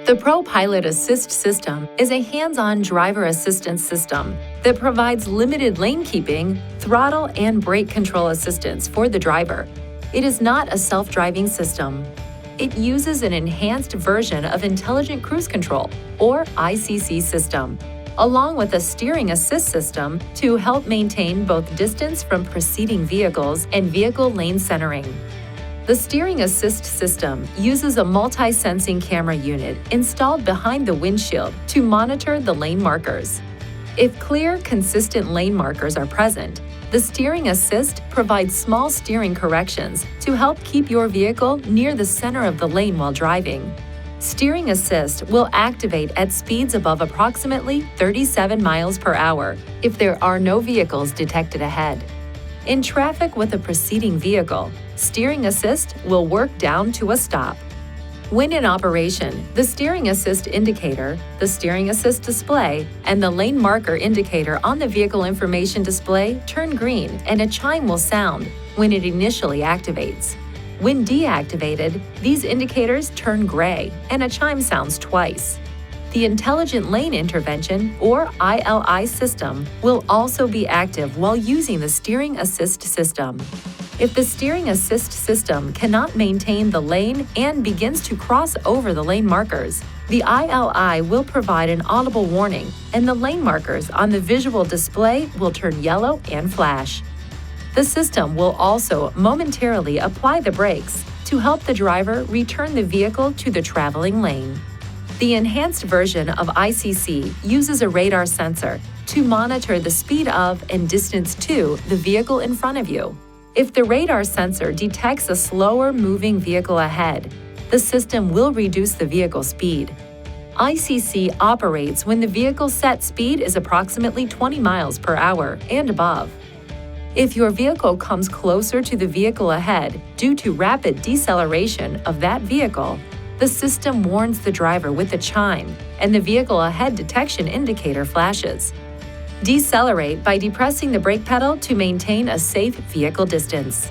The ProPILOT Assist system is a hands-on driver assistance system that provides limited lane keeping, throttle, and brake control assistance for the driver. It is not a self-driving system. It uses an enhanced version of Intelligent Cruise Control, or ICC system, along with a steering assist system to help maintain both distance from preceding vehicles and vehicle lane centering. The steering assist system uses a multi-sensing camera unit installed behind the windshield to monitor the lane markers. If clear, consistent lane markers are present, the steering assist provides small steering corrections to help keep your vehicle near the center of the lane while driving. Steering assist will activate at speeds above approximately 37 miles per hour if there are no vehicles detected ahead. In traffic with a preceding vehicle, steering assist will work down to a stop. When in operation, the steering assist indicator, the steering assist display, and the lane marker indicator on the vehicle information display turn green and a chime will sound when it initially activates. When deactivated, these indicators turn gray and a chime sounds twice. The Intelligent Lane Intervention, or ILI system, will also be active while using the steering assist system. If the steering assist system cannot maintain the lane and begins to cross over the lane markers, the ILI will provide an audible warning and the lane markers on the visual display will turn yellow and flash. The system will also momentarily apply the brakes to help the driver return the vehicle to the traveling lane. The enhanced version of ICC uses a radar sensor to monitor the speed of and distance to the vehicle in front of you. If the radar sensor detects a slower moving vehicle ahead, the system will reduce the vehicle speed. ICC operates when the vehicle's set speed is approximately 20 miles per hour and above. If your vehicle comes closer to the vehicle ahead due to rapid deceleration of that vehicle, the system warns the driver with a chime, and the vehicle ahead detection indicator flashes. Decelerate by depressing the brake pedal to maintain a safe vehicle distance.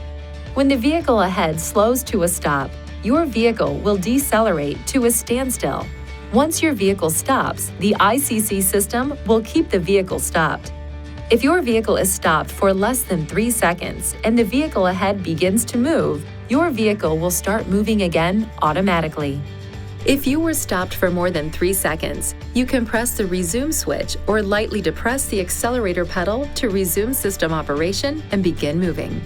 When the vehicle ahead slows to a stop, your vehicle will decelerate to a standstill. Once your vehicle stops, the ICC system will keep the vehicle stopped. If your vehicle is stopped for less than 3 seconds and the vehicle ahead begins to move, your vehicle will start moving again automatically. If you were stopped for more than 3 seconds, you can press the resume switch or lightly depress the accelerator pedal to resume system operation and begin moving.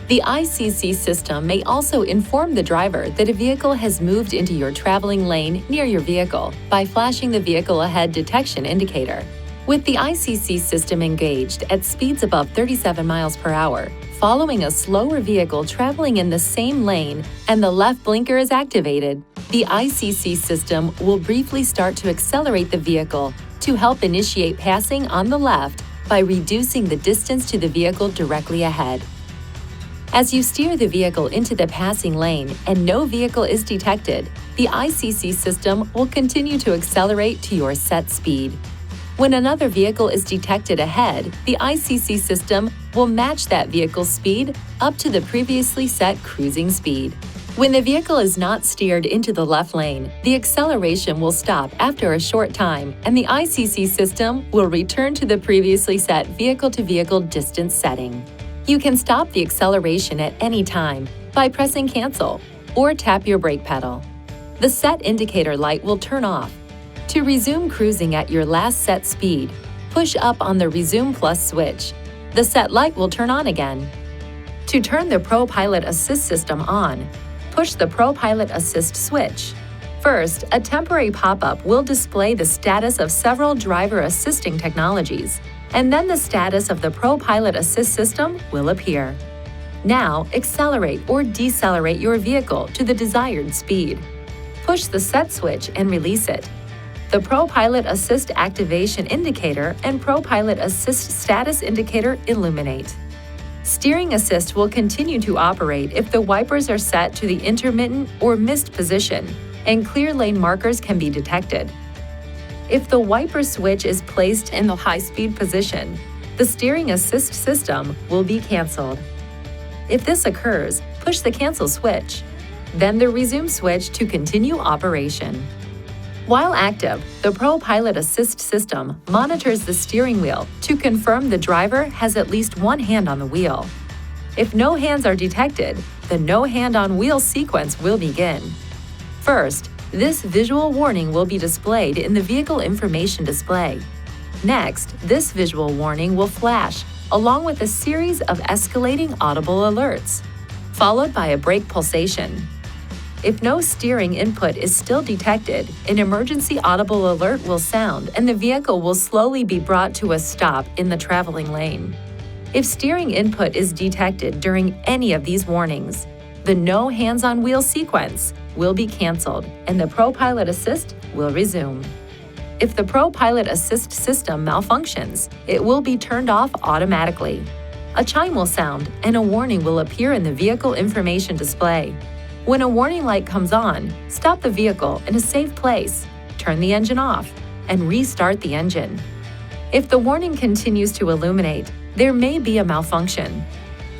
The ICC system may also inform the driver that a vehicle has moved into your traveling lane near your vehicle by flashing the vehicle ahead detection indicator. With the ICC system engaged at speeds above 37 miles per hour, following a slower vehicle traveling in the same lane and the left blinker is activated, the ICC system will briefly start to accelerate the vehicle to help initiate passing on the left by reducing the distance to the vehicle directly ahead. As you steer the vehicle into the passing lane and no vehicle is detected, the ICC system will continue to accelerate to your set speed. When another vehicle is detected ahead, the ICC system will match that vehicle's speed up to the previously set cruising speed. When the vehicle is not steered into the left lane, the acceleration will stop after a short time and the ICC system will return to the previously set vehicle-to-vehicle distance setting. You can stop the acceleration at any time by pressing cancel or tap your brake pedal. The set indicator light will turn off. To resume cruising at your last set speed, push up on the Resume Plus switch. The set light will turn on again. To turn the ProPILOT Assist system on, push the ProPILOT Assist switch. First, a temporary pop-up will display the status of several driver assisting technologies, and then the status of the ProPILOT Assist system will appear. Now, accelerate or decelerate your vehicle to the desired speed. Push the set switch and release it. The ProPILOT Assist activation indicator and ProPILOT Assist status indicator illuminate. Steering assist will continue to operate if the wipers are set to the intermittent or missed position and clear lane markers can be detected. If the wiper switch is placed in the high-speed position, the steering assist system will be canceled. If this occurs, push the cancel switch, then the resume switch to continue operation. While active, the ProPILOT Assist system monitors the steering wheel to confirm the driver has at least one hand on the wheel. If no hands are detected, the no hand on wheel sequence will begin. First, this visual warning will be displayed in the vehicle information display. Next, this visual warning will flash, along with a series of escalating audible alerts, followed by a brake pulsation. If no steering input is still detected, an emergency audible alert will sound and the vehicle will slowly be brought to a stop in the traveling lane. If steering input is detected during any of these warnings, the no hands-on wheel sequence will be canceled and the ProPILOT Assist will resume. If the ProPILOT Assist system malfunctions, it will be turned off automatically. A chime will sound and a warning will appear in the vehicle information display. When a warning light comes on, stop the vehicle in a safe place, turn the engine off, and restart the engine. If the warning continues to illuminate, there may be a malfunction.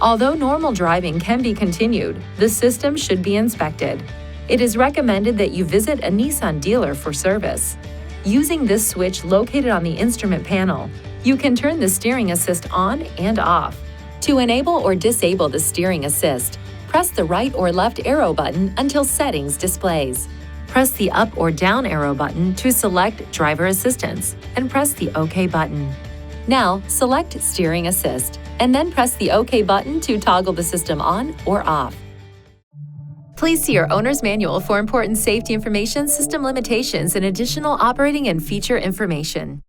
Although normal driving can be continued, the system should be inspected. It is recommended that you visit a Nissan dealer for service. Using this switch located on the instrument panel, you can turn the steering assist on and off. To enable or disable the steering assist, press the right or left arrow button until Settings displays. Press the up or down arrow button to select Driver Assistance and press the OK button. Now, select Steering Assist and then press the OK button to toggle the system on or off. Please see your owner's manual for important safety information, system limitations, and additional operating and feature information.